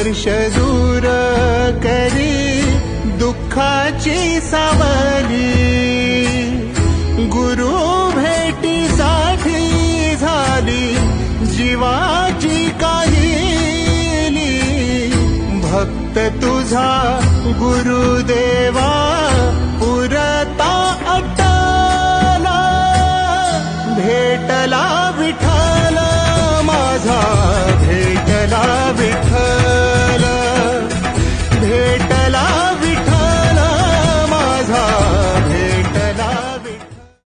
वर्ष दूर करी दुःखाची सावली, गुरु भेटीसाठी झाली जीवाची काहिली। भक्त तुझा गुरुदेवा पुरता अट्टला, भेटला विठ्ठल माझा, भेटला